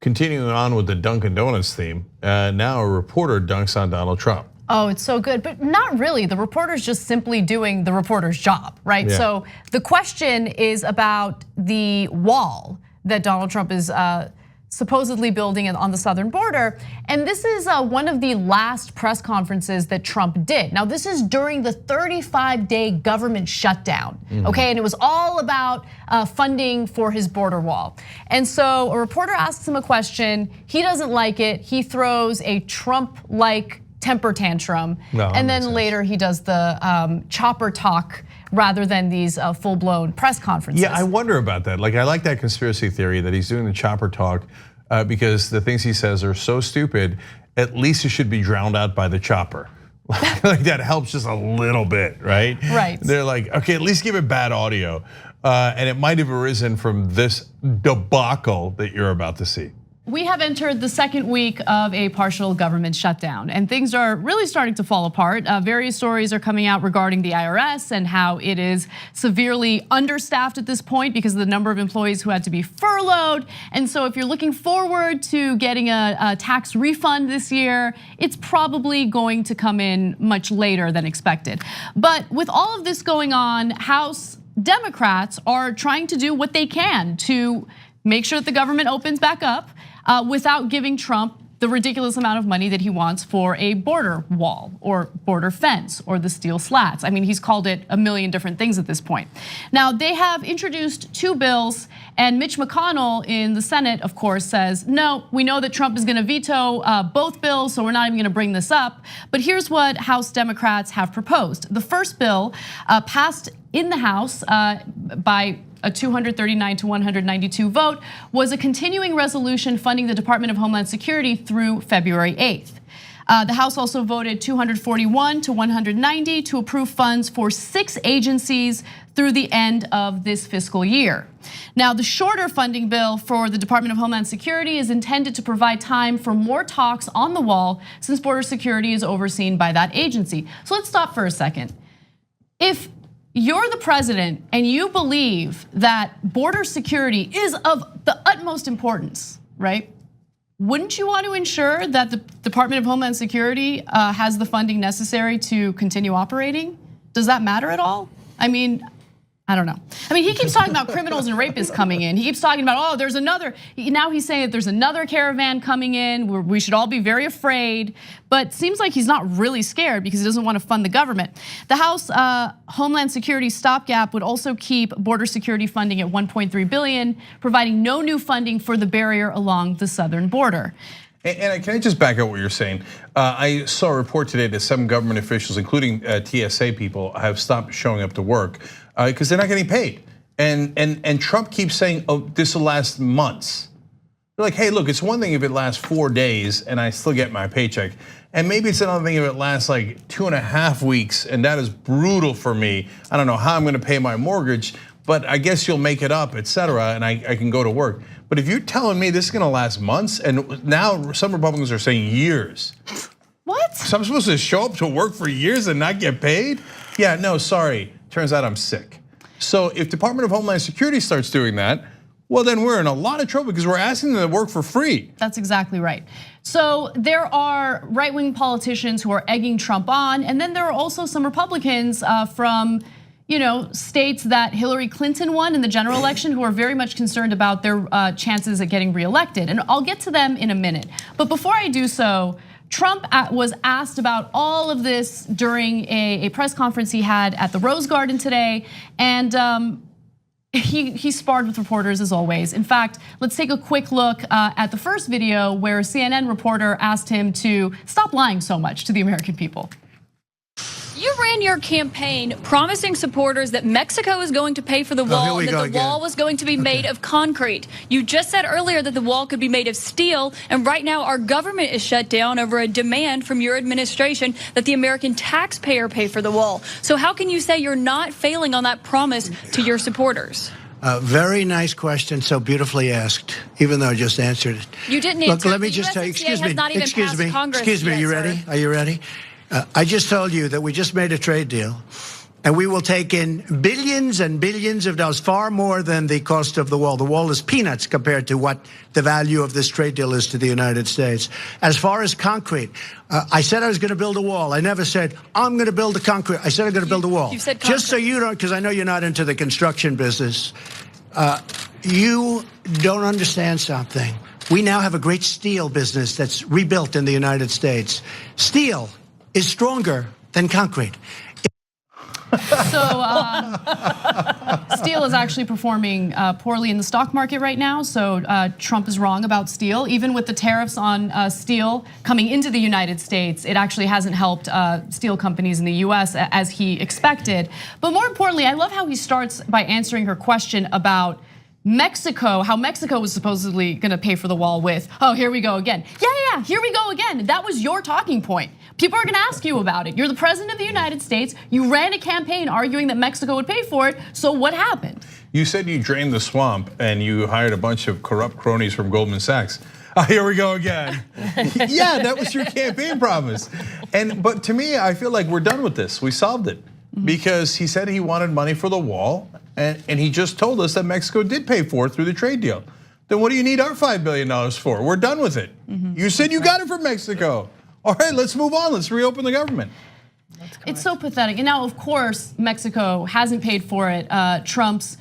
continuing on with the Dunkin' Donuts theme, now a reporter dunks on Donald Trump. Oh, it's so good, but not really. The reporter's just simply doing the reporter's job, right? Yeah. So the question is about the wall that Donald Trump is supposedly building on the southern border. And this is one of the last press conferences that Trump did. Now, this is during the 35-day government shutdown, okay? And it was all about funding for his border wall. And so a reporter asks him a question, he doesn't like it, he throws a Trump-like temper tantrum, and then later he does the chopper talk rather than these full-blown press conferences. Yeah, I wonder about that. Like, I like that conspiracy theory that he's doing the chopper talk because the things he says are so stupid, at least it should be drowned out by the chopper. Like that helps just a little bit, right? Right. They're like, okay, at least give it bad audio. And it might have arisen from this debacle that you're about to see. We have entered the second week of a partial government shutdown, and things are really starting to fall apart. Various stories are coming out regarding the IRS and how it is severely understaffed at this point because of the number of employees who had to be furloughed. And so if you're looking forward to getting a tax refund this year, it's probably going to come in much later than expected. But with all of this going on, House Democrats are trying to do what they can to make sure that the government opens back up without giving Trump the ridiculous amount of money that he wants for a border wall or border fence or the steel slats. I mean, he's called it a million different things at this point. Now, they have introduced 2 bills, and Mitch McConnell in the Senate, of course, says, no, we know that Trump is gonna veto both bills, so we're not even gonna bring this up. But here's what House Democrats have proposed. The first bill passed in the House by a 239 to 192 vote, was a continuing resolution funding the Department of Homeland Security through February 8th. The House also voted 241 to 190 to approve funds for 6 agencies through the end of this fiscal year. Now, the shorter funding bill for the Department of Homeland Security is intended to provide time for more talks on the wall since border security is overseen by that agency. So let's stop for a second. If you're the president and you believe that border security is of the utmost importance, right? Wouldn't you want to ensure that the Department of Homeland Security has the funding necessary to continue operating? Does that matter at all? I mean, I don't know. I mean, he keeps talking about criminals and rapists coming in. He keeps talking about, oh, there's another, now he's saying that there's another caravan coming in, we should all be very afraid. But seems like he's not really scared because he doesn't want to fund the government. The House Homeland Security stopgap would also keep border security funding at 1.3 billion, providing no new funding for the barrier along the southern border. And can I just back up what you're saying? I saw a report today that some government officials, including TSA people, have stopped showing up to work because they're not getting paid. And Trump keeps saying, oh, this will last months. They're like, hey, look, it's one thing if it lasts 4 days and I still get my paycheck. And maybe it's another thing if it lasts like 2.5 weeks and that is brutal for me. I don't know how I'm gonna pay my mortgage, but I guess you'll make it up, et cetera, and I can go to work. But if you're telling me this is gonna last months, and now some Republicans are saying years. What? So I'm supposed to show up to work for years and not get paid? Yeah, no, sorry, turns out I'm sick. So if Department of Homeland Security starts doing that, well then we're in a lot of trouble because we're asking them to work for free. That's exactly right. So there are right-wing politicians who are egging Trump on, and then there are also some Republicans from states that Hillary Clinton won in the general election who are very much concerned about their chances at getting reelected. And I'll get to them in a minute. But before I do so, Trump was asked about all of this during a press conference he had at the Rose Garden today. And he sparred with reporters as always. In fact, let's take a quick look at the first video where a CNN reporter asked him to stop lying so much to the American people. You ran your campaign promising supporters that Mexico is going to pay for the wall and that the wall was going to be made of concrete. You just said earlier that the wall could be made of steel, and right now our government is shut down over a demand from your administration that the American taxpayer pay for the wall. So how can you say you're not failing on that promise to your supporters? Very nice question, so beautifully asked, even though I just answered it. You didn't answer. Look, let me just tell you, excuse me, are you ready? I just told you that we just made a trade deal And we will take in billions and billions of dollars, far more than the cost of the wall. The wall is peanuts compared to what the value of this trade deal is to the United States. As far as concrete, I said I was going to build a wall. I never said, I'm going to build a concrete. I said I'm going to build a wall. You said concrete. Just so you don't, because I know you're not into the construction business. You don't understand something. We now have a great steel business that's rebuilt in the United States. Steel is stronger than concrete. So steel is actually performing poorly in the stock market right now. So Trump is wrong about steel. Even with the tariffs on steel coming into the United States, it actually hasn't helped steel companies in the US as he expected. But more importantly, I love how he starts by answering her question about Mexico, how Mexico was supposedly gonna pay for the wall with, oh, here we go again. Yeah, here we go again. That was your talking point. People are gonna ask you about it. You're the president of the United States. You ran a campaign arguing that Mexico would pay for it. So what happened? You said you drained the swamp and you hired a bunch of corrupt cronies from Goldman Sachs. Here we go again. Yeah, that was your campaign promise. But to me, I feel like we're done with this. We solved it. Because he said he wanted money for the wall, and he just told us that Mexico did pay for it through the trade deal. Then what do you need our $5 billion for? We're done with it. You said you got it from Mexico. All right, let's move on. Let's reopen the government. It's so pathetic. And now, of course, Mexico hasn't paid for it. Trump's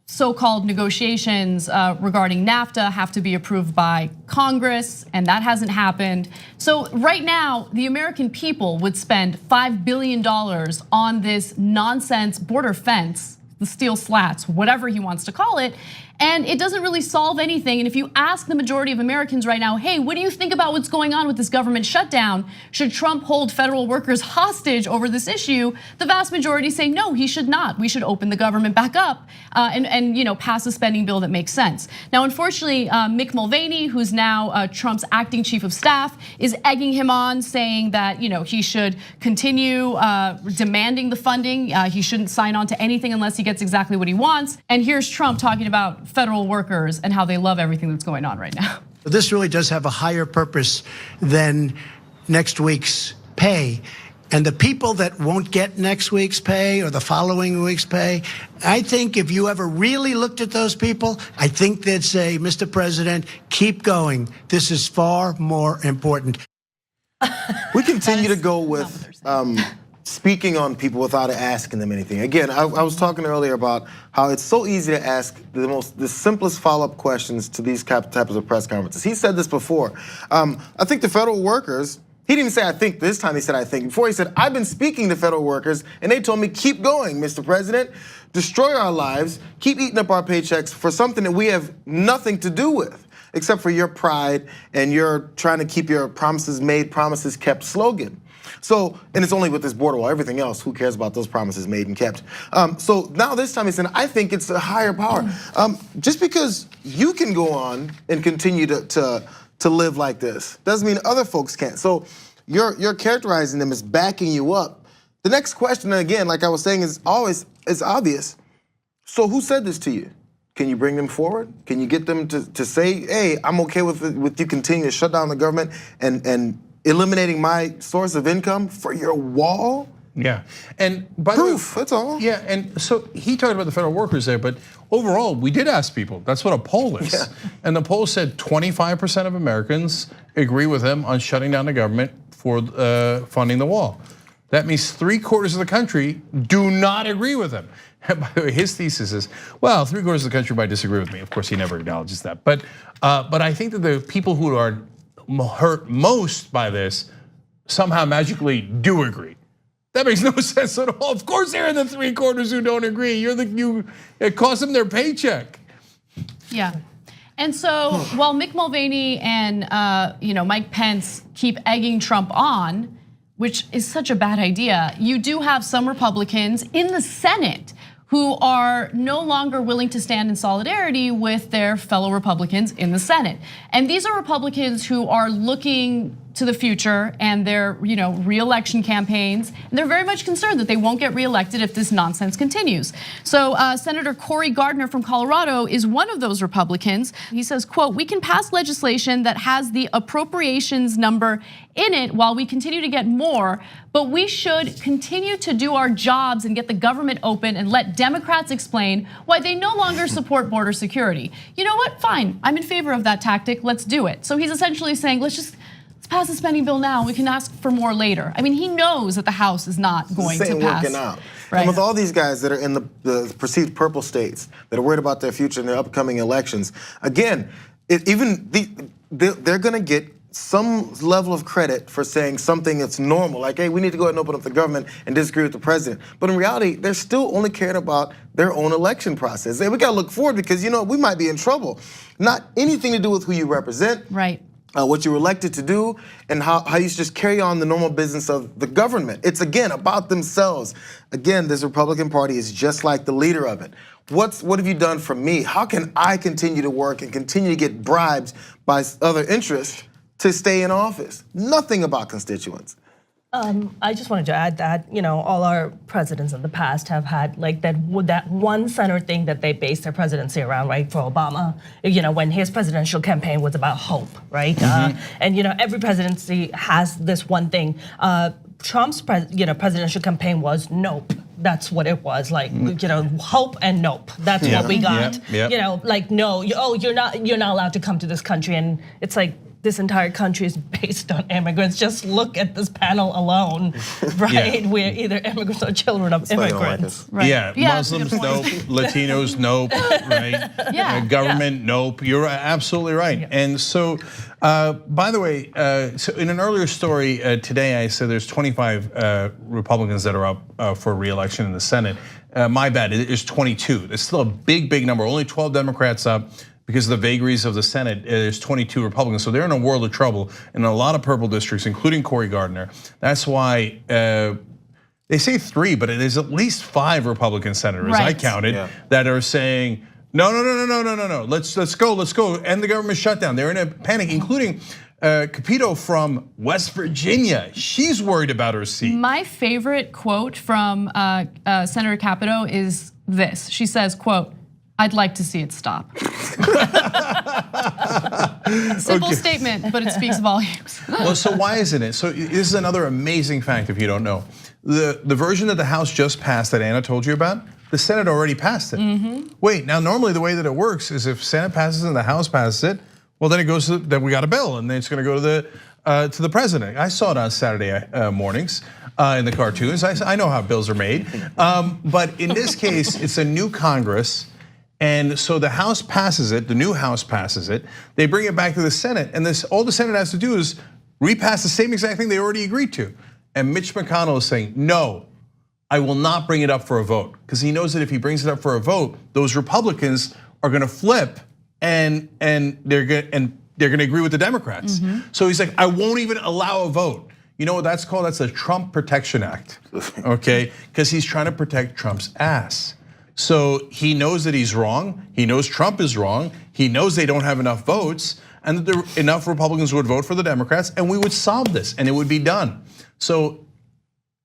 so-called negotiations regarding NAFTA have to be approved by Congress, and that hasn't happened. So right now, the American people would spend $5 billion on this nonsense border fence, the steel slats, whatever he wants to call it, and it doesn't really solve anything. And if you ask the majority of Americans right now, hey, what do you think about what's going on with this government shutdown? Should Trump hold federal workers hostage over this issue? The vast majority say no, he should not. We should open the government back up and pass a spending bill that makes sense. Now, unfortunately, Mick Mulvaney, who's now Trump's acting chief of staff, is egging him on, saying that he should continue demanding the funding. He shouldn't sign on to anything unless he gets exactly what he wants. And here's Trump talking about federal workers and how they love everything that's going on right now. This really does have a higher purpose than next week's pay. And the people that won't get next week's pay or the following week's pay, I think if you ever really looked at those people, I think they'd say, Mr. President, keep going. This is far more important. We continue to go with speaking on people without asking them anything. Again, I was talking earlier about how it's so easy to ask the simplest follow-up questions to these types of press conferences. He said this before. I think the federal workers, he didn't say I think this time, he said I think. Before he said, I've been speaking to federal workers and they told me keep going, Mr. President. Destroy our lives, keep eating up our paychecks for something that we have nothing to do with, except for your pride and your trying to keep your promises made, promises kept slogan. So, and it's only with this border wall, everything else, who cares about those promises made and kept? So now this time he said, I think it's a higher power. Just because you can go on and continue to live like this, doesn't mean other folks can't. So you're characterizing them as backing you up. The next question, again, like I was saying, is obvious. So who said this to you? Can you bring them forward? Can you get them to say, hey, I'm okay with you continuing to shut down the government and eliminating my source of income for your wall? Yeah, and by proof, the way, that's all. Yeah, and so he talked about the federal workers there, but overall, we did ask people. That's what a poll is. Yeah. And the poll said 25% of Americans agree with him on shutting down the government for funding the wall. That means 3/4 of the country do not agree with him. And by the way, his thesis is, well, 3/4 of the country might disagree with me. Of course, he never acknowledges that. But I think that the people who are hurt most by this somehow magically do agree. That makes no sense at all. Of course, they're in the 3/4 who don't agree. It costs them their paycheck. Yeah. And so while Mick Mulvaney and Mike Pence keep egging Trump on, which is such a bad idea, you do have some Republicans in the Senate who are no longer willing to stand in solidarity with their fellow Republicans in the Senate. And these are Republicans who are looking to the future and their re-election campaigns, and they're very much concerned that they won't get reelected if this nonsense continues. So Senator Cory Gardner from Colorado is one of those Republicans. He says, quote, "We can pass legislation that has the appropriations number in it while we continue to get more, but we should continue to do our jobs and get the government open and let Democrats explain why they no longer support border security." You know what? Fine, I'm in favor of that tactic. Let's do it. So he's essentially saying, let's pass the spending bill now. We can ask for more later. I mean, he knows that the House is not going to pass. Working out. Right. And with all these guys that are in the perceived purple states that are worried about their future in their upcoming elections, again, they're going to get some level of credit for saying something that's normal, like, hey, we need to go ahead and open up the government and disagree with the president. But in reality, they're still only caring about their own election process. And we gotta look forward because we might be in trouble. Not anything to do with who you represent. Right. What you were elected to do, and how you just carry on the normal business of the government. It's again about themselves. Again, this Republican Party is just like the leader of it. What have you done for me? How can I continue to work and continue to get bribes by other interests to stay in office? Nothing about constituents. I just wanted to add that all our presidents in the past have had like that one center thing that they based their presidency around, right? For Obama, when his presidential campaign was about hope, right? And every presidency has this one thing. Trump's presidential campaign was nope. That's what it was, like hope and nope. That's what we got. Like no, you're not allowed to come to this country, and it's like, this entire country is based on immigrants. Just look at this panel alone, right? Yeah. We're either immigrants or children of immigrants. Right. Yeah, Muslims, nope. Latinos, nope. Right? Yeah. Government, nope. You're absolutely right. Yeah. And so, by the way, so in an earlier story today, I said there's 25 Republicans that are up for re-election in the Senate. My bad, it's 22. It's still a big number. Only 12 Democrats up. Because of the vagaries of the Senate, there's 22 Republicans. So they're in a world of trouble in a lot of purple districts, including Cory Gardner. That's why they say 3, but it is at least 5 Republican senators, I counted, that are saying, no. Let's go, end the government shutdown. They're in a panic, including Capito from West Virginia. She's worried about her seat. My favorite quote from Senator Capito is this. She says, quote, "I'd like to see it stop." Simple statement, but it speaks volumes. Well, so why isn't it? So this is another amazing fact if you don't know. The version that the House just passed that Anna told you about, the Senate already passed it. Wait, now normally the way that it works is if Senate passes and the House passes it, well then it goes to, then we got a bill and then it's gonna go to the president. I saw it on Saturday mornings in the cartoons. I know how bills are made. But in this case, it's a new Congress. And so the House passes it, the new House passes it, they bring it back to the Senate, and all the Senate has to do is repass the same exact thing they already agreed to. And Mitch McConnell is saying, no, I will not bring it up for a vote. Because he knows that if he brings it up for a vote, those Republicans are gonna flip and they're gonna agree with the Democrats. So he's like, I won't even allow a vote. You know what that's called? That's a Trump Protection Act, okay? Because he's trying to protect Trump's ass. So he knows that he's wrong. He knows Trump is wrong. He knows they don't have enough votes and that enough Republicans would vote for the Democrats and we would solve this and it would be done. So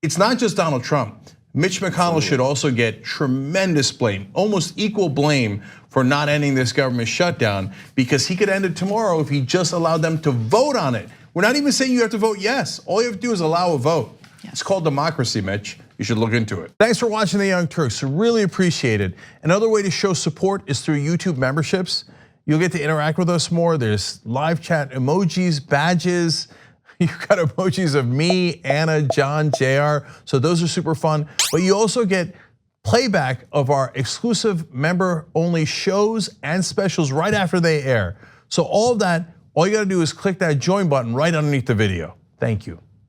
it's not just Donald Trump. Mitch McConnell should also get tremendous blame, almost equal blame for not ending this government shutdown because he could end it tomorrow if he just allowed them to vote on it. We're not even saying you have to vote yes. All you have to do is allow a vote. It's called democracy, Mitch. You should look into it. Thanks for watching the Young Turks, really appreciate it. Another way to show support is through YouTube memberships. You'll get to interact with us more. There's live chat emojis, badges. You've got emojis of me, Anna, John, JR. So those are super fun. But you also get playback of our exclusive member-only shows and specials right after they air. So all of that, all you gotta do is click that join button right underneath the video. Thank you.